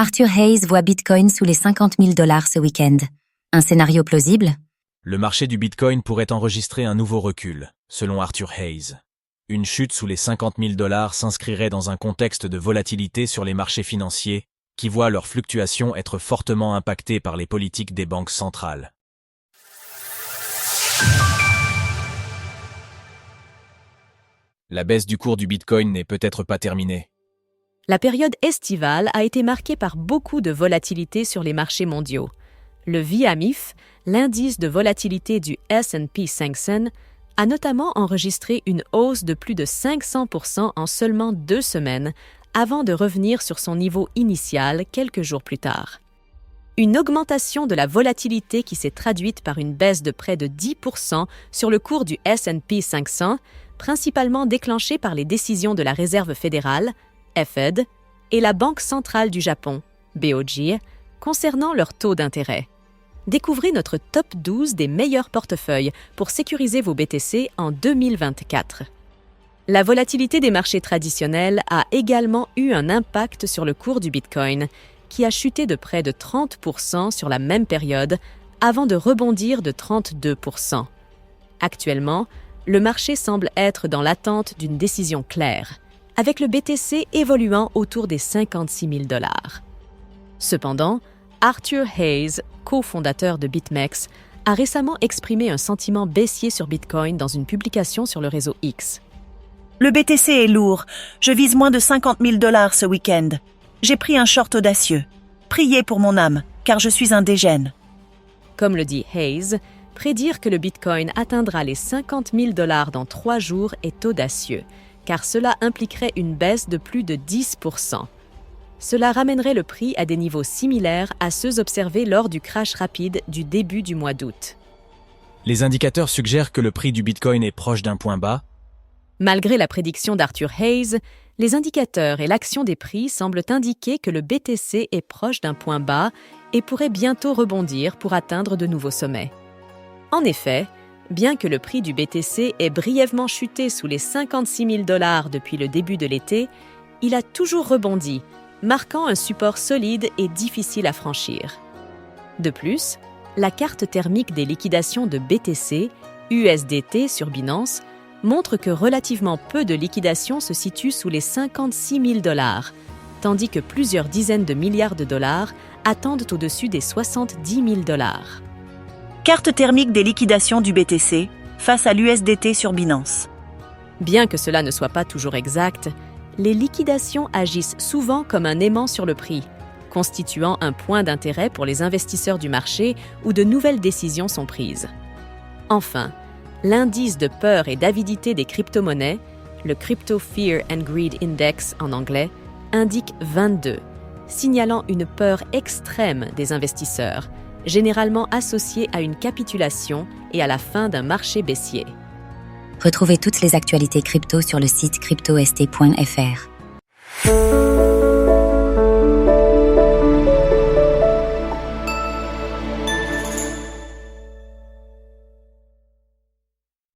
Arthur Hayes voit Bitcoin sous les 50 000 $ ce week-end. Un scénario plausible? Le marché du Bitcoin pourrait enregistrer un nouveau recul, selon Arthur Hayes. Une chute sous les 50 000 $ s'inscrirait dans un contexte de volatilité sur les marchés financiers, qui voient leurs fluctuations être fortement impactées par les politiques des banques centrales. La baisse du cours du Bitcoin n'est peut-être pas terminée. La période estivale a été marquée par beaucoup de volatilité sur les marchés mondiaux. Le VMIF, l'indice de volatilité du S&P 500, a notamment enregistré une hausse de plus de 500% en seulement 2 semaines, avant de revenir sur son niveau initial quelques jours plus tard. Une augmentation de la volatilité qui s'est traduite par une baisse de près de 10% sur le cours du S&P 500, principalement déclenchée par les décisions de la Réserve fédérale, Fed, et la Banque centrale du Japon, BOJ, concernant leur taux d'intérêt. Découvrez notre top 12 des meilleurs portefeuilles pour sécuriser vos BTC en 2024. La volatilité des marchés traditionnels a également eu un impact sur le cours du Bitcoin, qui a chuté de près de 30% sur la même période, avant de rebondir de 32%. Actuellement, le marché semble être dans l'attente d'une décision claire, avec le BTC évoluant autour des 56 000 $. Cependant, Arthur Hayes, cofondateur de BitMEX, a récemment exprimé un sentiment baissier sur Bitcoin dans une publication sur le réseau X. Le BTC est lourd. Je vise moins de 50 000 $ ce week-end. J'ai pris un short audacieux. Priez pour mon âme, car je suis un dégène. Comme le dit Hayes, prédire que le Bitcoin atteindra les 50 000 $ dans 3 jours est audacieux, car cela impliquerait une baisse de plus de 10%. Cela ramènerait le prix à des niveaux similaires à ceux observés lors du crash rapide du début du mois d'août. Les indicateurs suggèrent que le prix du Bitcoin est proche d'un point bas. Malgré la prédiction d'Arthur Hayes, les indicateurs et l'action des prix semblent indiquer que le BTC est proche d'un point bas et pourrait bientôt rebondir pour atteindre de nouveaux sommets. En effet, bien que le prix du BTC ait brièvement chuté sous les 56 000 $ depuis le début de l'été, il a toujours rebondi, marquant un support solide et difficile à franchir. De plus, la carte thermique des liquidations de BTC, USDT sur Binance, montre que relativement peu de liquidations se situent sous les 56 000 $, tandis que plusieurs dizaines de milliards de dollars attendent au-dessus des 70 000 $. Carte thermique des liquidations du BTC face à l'USDT sur Binance. Bien que cela ne soit pas toujours exact, les liquidations agissent souvent comme un aimant sur le prix, constituant un point d'intérêt pour les investisseurs du marché où de nouvelles décisions sont prises. Enfin, l'indice de peur et d'avidité des crypto-monnaies, le Crypto Fear and Greed Index en anglais, indique 22, signalant une peur extrême des investisseurs, généralement associée à une capitulation et à la fin d'un marché baissier. Retrouvez toutes les actualités crypto sur le site cryptost.fr.